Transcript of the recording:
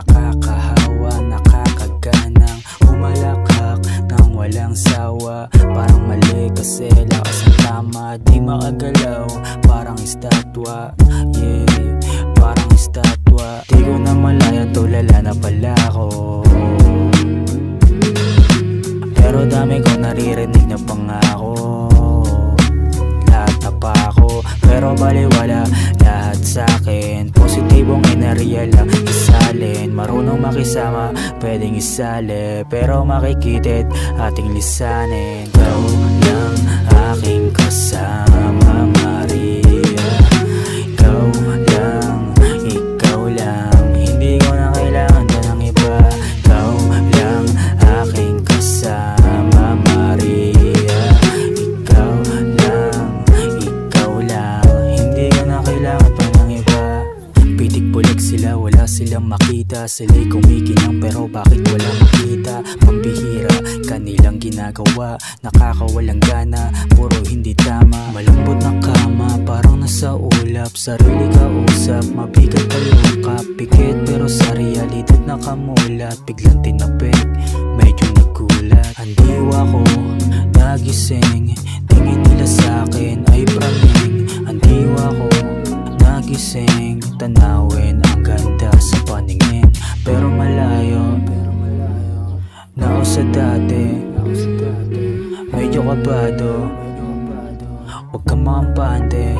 nakakahawa, nakakaganang humalakak nang walang sawa. Parang mali kasi lakas ang tama, di makagalaw, parang estatwa. Yeah, parang estatwa. Di ko na malaya, tulala na pala ako. Pero dami ko naririnig na pangako, lahat na pa ako, pero baliwala lahat sa'kin. Positibong enerhiya lang isalin, marunong makisama, pwedeng isali, pero makikitid ating lisanin. Ikaw lang aking kasama, Maria. Ikaw lang, hindi ko na kailangan na ng iba. Ikaw lang aking kasama, Maria. Ikaw lang, hindi ko na kailangan pa ng iba. Pitik-pulik sila, wala silang makita. Sila'y kumikinang pero bakit wala makita? Pambihira, kanilang ginagawa, nakakawalang gana, puro hindi tama. Malambot na kama, parang nasa ulap, sarili kausap, mabigat palukap. Pikit pero sa realidad nakamulat, biglang tinapik, medyo nagulat. Ang diwa ko nagising, tingin nila sa'kin ay praning. Ang diwa ko nagising, tanawin ang ganda sa paningin, pero malayo na ako sa dati. Medyo kabado, huwag kang makampante.